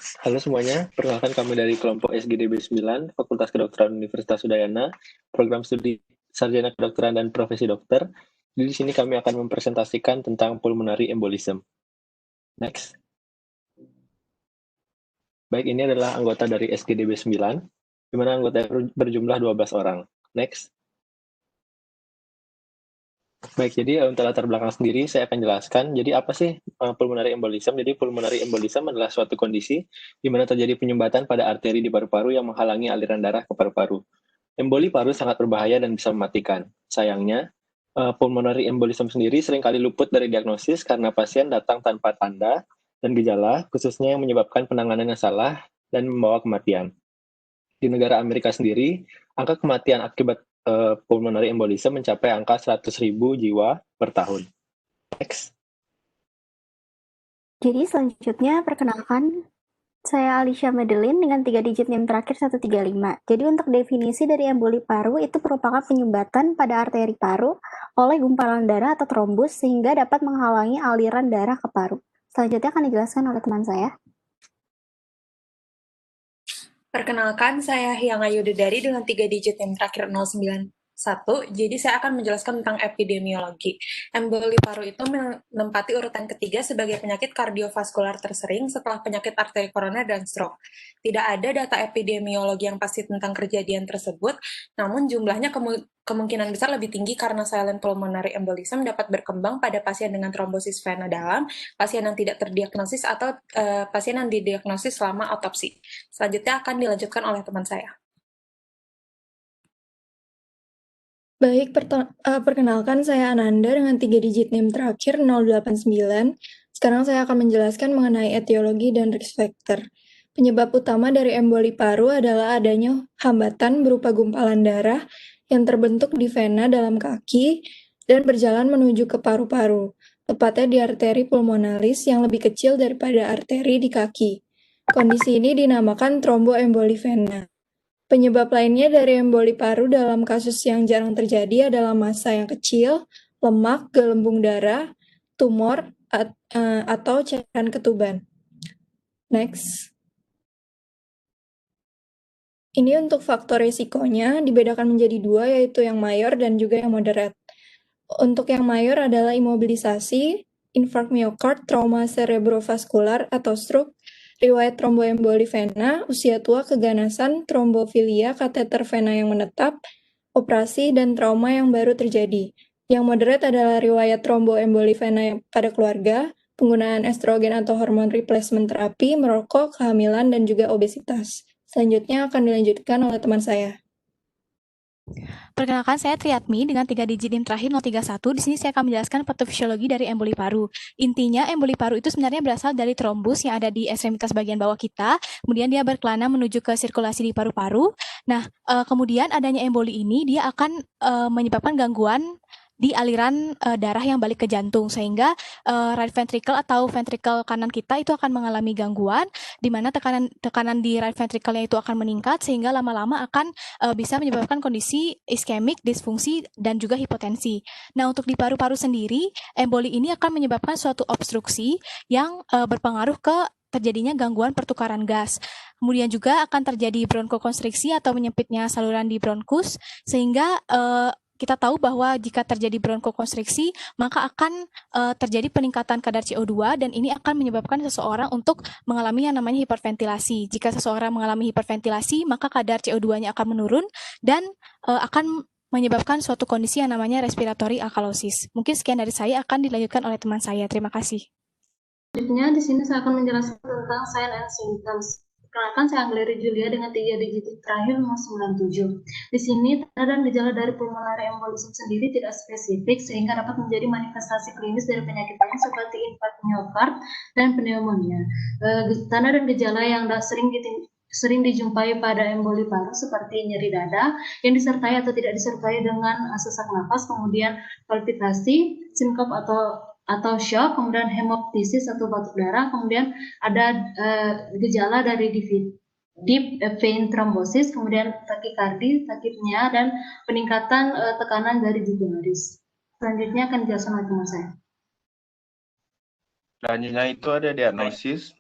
Halo semuanya, perkenalkan kami dari kelompok SGDB 9, Fakultas Kedokteran Universitas Udayana, program studi Sarjana Kedokteran dan Profesi Dokter. Di sini kami akan mempresentasikan tentang pulmonary embolism. Next. Baik, ini adalah anggota dari SGDB 9, di mana anggota berjumlah 12 orang. Next. Baik, jadi untuk latar belakang sendiri saya akan jelaskan. Jadi apa sih pulmonary embolism? Jadi pulmonary embolism adalah suatu kondisi di mana terjadi penyumbatan pada arteri di paru-paru yang menghalangi aliran darah ke paru-paru. Emboli paru sangat berbahaya dan bisa mematikan. Sayangnya, pulmonary embolism sendiri seringkali luput dari diagnosis karena pasien datang tanpa tanda dan gejala, khususnya yang menyebabkan penanganan yang salah dan membawa kematian. Di negara Amerika sendiri, angka kematian akibat pulmonary embolism mencapai angka 100.000 jiwa per tahun. Next. Jadi selanjutnya perkenalkan, saya Alicia Madeline dengan 3 digit NIM terakhir 135. Jadi untuk definisi dari emboli paru itu merupakan penyumbatan pada arteri paru oleh gumpalan darah atau trombus sehingga dapat menghalangi aliran darah ke paru. Selanjutnya akan dijelaskan oleh teman saya. Perkenalkan, saya Hyang Ayu Dedari dengan 3 digit NIM terakhir 091. Jadi saya akan menjelaskan tentang epidemiologi. Emboli paru itu menempati urutan ketiga sebagai penyakit kardiovaskular tersering setelah penyakit arteri koroner dan stroke. Tidak ada data epidemiologi yang pasti tentang kejadian tersebut, namun jumlahnya kemungkinan besar lebih tinggi karena silent pulmonary embolism dapat berkembang pada pasien dengan trombosis vena dalam, pasien yang tidak terdiagnosis, atau pasien yang didiagnosis selama autopsi. Selanjutnya akan dilanjutkan oleh teman saya. Baik, perkenalkan saya Ananda dengan 3 digit NIM terakhir 089. Sekarang saya akan menjelaskan mengenai etiologi dan risk factor. Penyebab utama dari emboli paru adalah adanya hambatan berupa gumpalan darah yang terbentuk di vena dalam kaki dan berjalan menuju ke paru-paru, tepatnya di arteri pulmonalis yang lebih kecil daripada arteri di kaki. Kondisi ini dinamakan tromboemboli vena. Penyebab lainnya dari emboli paru dalam kasus yang jarang terjadi adalah massa yang kecil, lemak, gelembung darah, tumor, atau cairan ketuban. Next. Ini untuk faktor risikonya dibedakan menjadi 2, yaitu yang mayor dan juga yang moderat. Untuk yang mayor adalah imobilisasi, infark miokard, trauma cerebrovaskular atau stroke, riwayat tromboemboli vena, usia tua, keganasan, trombofilia, kateter vena yang menetap, operasi, dan trauma yang baru terjadi. Yang moderat adalah riwayat tromboemboli vena pada keluarga, penggunaan estrogen atau hormon replacement terapi, merokok, kehamilan, dan juga obesitas. Selanjutnya akan dilanjutkan oleh teman saya. Perkenalkan, saya Triatmi dengan 3 digit NIM terakhir 031. Di sini saya akan menjelaskan patofisiologi dari emboli paru. Intinya, emboli paru itu sebenarnya berasal dari trombus yang ada di ekstremitas bagian bawah kita. Kemudian dia berkelana menuju ke sirkulasi di paru-paru. Nah, kemudian adanya emboli ini dia akan menyebabkan gangguan di aliran darah yang balik ke jantung, sehingga right ventricle atau ventricle kanan kita itu akan mengalami gangguan, di mana tekanan di right ventricle-nya itu akan meningkat, sehingga lama-lama akan bisa menyebabkan kondisi iskemik, disfungsi, dan juga hipotensi. Nah, untuk di paru-paru sendiri, emboli ini akan menyebabkan suatu obstruksi yang berpengaruh ke terjadinya gangguan pertukaran gas. Kemudian juga akan terjadi bronkokonstriksi atau menyempitnya saluran di bronkus, sehingga kita tahu bahwa jika terjadi bronkokonstriksi, maka akan terjadi peningkatan kadar CO2 dan ini akan menyebabkan seseorang untuk mengalami yang namanya hiperventilasi. Jika seseorang mengalami hiperventilasi, maka kadar CO2-nya akan menurun dan akan menyebabkan suatu kondisi yang namanya respiratory alkalosis. Mungkin sekian dari saya, akan dilanjutkan oleh teman saya. Terima kasih. Selanjutnya, di sini saya akan menjelaskan tentang sign and symptoms. Perkenalkan, saya Angleri Julia dengan 3 digit terakhir 097. Di sini, tanda dan gejala dari pulmonary embolism sendiri tidak spesifik, sehingga dapat menjadi manifestasi klinis dari penyakit lain seperti infark miokard dan pneumonia. Tanda dan gejala yang sering dijumpai pada emboli paru seperti nyeri dada yang disertai atau tidak disertai dengan sesak nafas, kemudian palpitasi, sinkop atau shock, kemudian hemoptysis atau batuk darah, kemudian ada gejala dari deep vein thrombosis, kemudian takikardi, takipnya, dan peningkatan tekanan dari jugularis. Selanjutnya akan dijelaskan oleh teman saya. Selanjutnya itu ada diagnosis.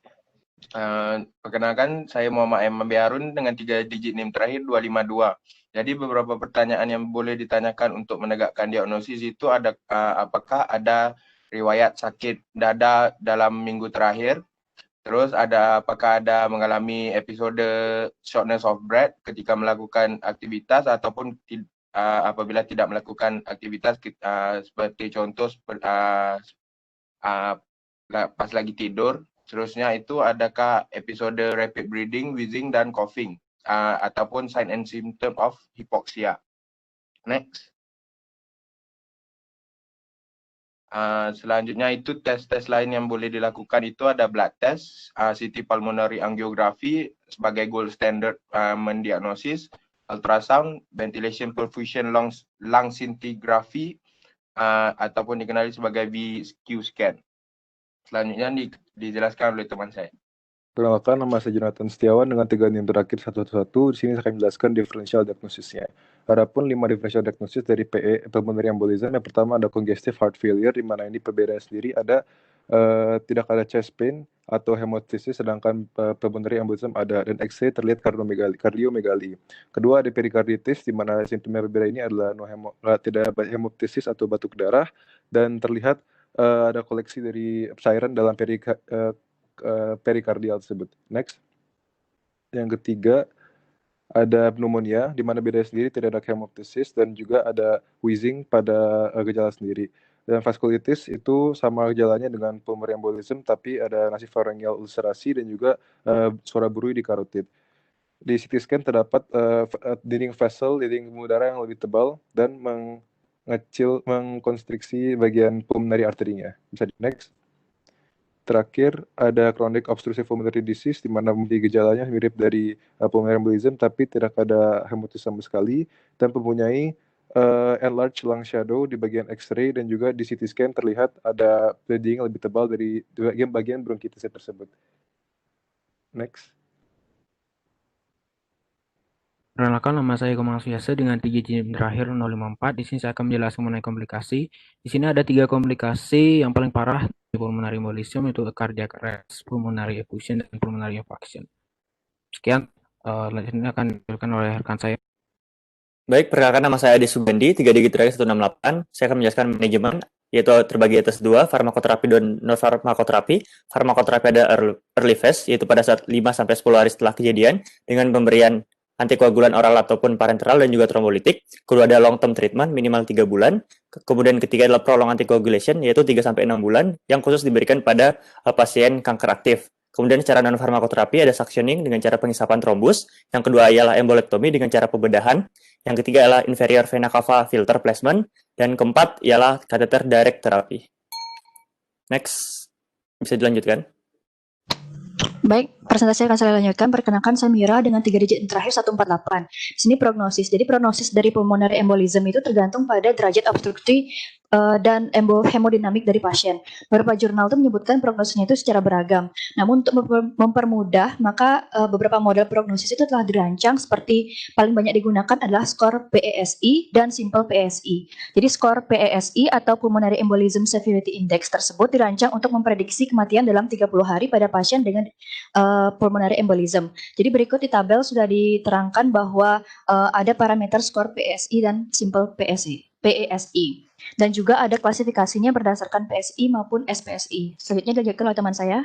Perkenalkan, saya Muhammad M. Harun dengan 3 digit NIM terakhir 252. Jadi beberapa pertanyaan yang boleh ditanyakan untuk menegakkan diagnosis itu ada apakah ada riwayat sakit dada dalam minggu terakhir, terus apakah ada mengalami episode shortness of breath ketika melakukan aktivitas ataupun apabila tidak melakukan aktivitas seperti contoh pas lagi tidur. Seterusnya itu adakah episode rapid breathing, wheezing, dan coughing ataupun sign and symptom of hypoxia. Next. Selanjutnya itu tes-tes lain yang boleh dilakukan itu ada blood test, CT pulmonary angiography sebagai gold standard mendiagnosis, ultrasound, ventilation perfusion lung scintigraphy ataupun dikenali sebagai VQ scan. Selanjutnya dijelaskan oleh teman saya. Perkenalkan, nama saya Jonathan Setiawan dengan 3 NIM terakhir 111. Di sini saya akan menjelaskan differential diagnosisnya. Adapun 5 differential diagnosis dari PE, pulmonary embolism, yang pertama ada congestive heart failure, di mana ini perbedaannya sendiri ada tidak ada chest pain atau hemostasis, sedangkan pulmonary embolism ada, dan X-ray terlihat kardiomegali. Kedua ada perikarditis, di mana simptom yang berbeda ini adalah tidak ada hemostasis atau batuk darah, dan terlihat ada koleksi dari cairan dalam perikardial tersebut. Next. Yang ketiga ada pneumonia, di mana bedanya sendiri tidak ada hemoptysis dan juga ada wheezing pada gejala sendiri. Dan vaskulitis itu sama gejalanya dengan pulmonary embolism, tapi ada nasopharyngeal ulcerasi dan juga suara burui di karotid. Di CT scan terdapat dinding vessel, dinding pembuluh darah yang lebih tebal dan mengkonstriksi bagian pulmonary arterinya. Bisa di next. Terakhir ada chronic obstructive pulmonary disease, di mana gejalanya mirip dari pulmonary embolism tapi tidak ada hemostasis sama sekali dan mempunyai enlarged lung shadow di bagian X-ray, dan juga di CT scan terlihat ada bleeding lebih tebal dari bagian bronkitis tersebut. Next. Perkenalkan, nama saya Komang Suyasa dengan 3 NIM terakhir 054. Di sini saya akan menjelaskan mengenai komplikasi. Di sini ada 3 komplikasi yang paling parah di pulmonary embolism, yaitu cardiac arrest, pulmonary effusion, dan pulmonary infarction. Sekian, selanjutnya akan dijelaskan oleh rekan saya. Baik, perkenalkan, nama saya Adi Sugandi, 3 digit terakhir 168. Saya akan menjelaskan manajemen, yaitu terbagi atas 2, farmakoterapi dan non-farmakoterapi. Farmakoterapi ada early phase, yaitu pada saat 5-10 hari setelah kejadian, dengan pemberian antikoagulan oral ataupun parenteral dan juga trombolitik. Kedua ada long term treatment minimal 3 bulan. Kemudian ketiga adalah prolong anticoagulation, yaitu 3-6 bulan yang khusus diberikan pada pasien kanker aktif. Kemudian cara non farmakoterapi ada suctioning dengan cara pengisapan trombus. Yang kedua ialah embolektomi dengan cara pembedahan. Yang ketiga adalah inferior vena cava filter placement, dan keempat ialah catheter direct therapy. Next, bisa dilanjutkan. Baik, presentasi akan saya lanjutkan. Perkenalkan, saya Mira dengan 3 digit terakhir 148. Di sini prognosis. Jadi prognosis dari pulmonary embolism itu tergantung pada derajat obstruksi dan hemodinamik dari pasien. Beberapa jurnal itu menyebutkan prognosisnya itu secara beragam. Namun untuk mempermudah, maka beberapa model prognosis itu telah dirancang seperti paling banyak digunakan adalah skor PESI dan simple PSI. Jadi skor PESI atau Pulmonary Embolism Severity Index tersebut dirancang untuk memprediksi kematian dalam 30 hari pada pasien dengan pulmonary embolism. Jadi berikut di tabel sudah diterangkan bahwa ada parameter skor PSI dan simple PSI. Dan juga ada klasifikasinya berdasarkan PSI maupun SPSI. Selanjutnya dilanjutkan oleh teman saya.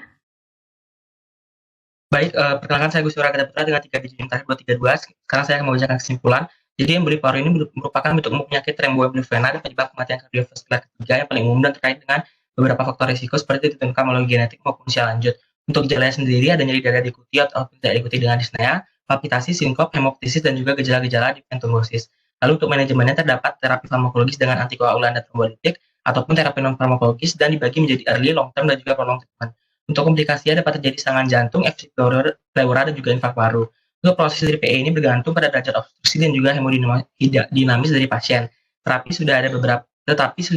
Baik, perkenalkan saya Gus Suragata Putra dengan 3 digit terakhir 232. Sekarang saya akan membacakan kesimpulan. Jadi emboli paru ini merupakan bentuk umum penyakit thromboemboliovena dan penyebab kematian kardiovaskular ketiga yang paling umum dan terkait dengan beberapa faktor risiko seperti ditentukan melalui genetik maupun usia lanjut. Untuk gejalanya sendiri ada nyeri dada diikuti atau tidak diikuti dengan dyspnea, palpitasi, sinkop, hemoptysis, dan juga gejala-gejala dipentrombosis. Lalu untuk manajemennya terdapat terapi farmakologis dengan antikoagulan dan trombolitik ataupun terapi non farmakologis dan dibagi menjadi early, long term, dan juga prolonged treatment. Untuk komplikasinya dapat terjadi serangan jantung, efek pleura, dan juga infark paru. Untuk proses dari PE ini bergantung pada derajat obstruksi dan juga hemodinamis dari pasien. Tetapi sudah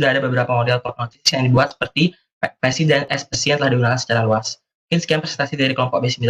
ada beberapa model prognosis yang dibuat seperti PSI dan SPSI yang telah digunakan secara luas. Mungkin sekian presentasi dari kelompok B9.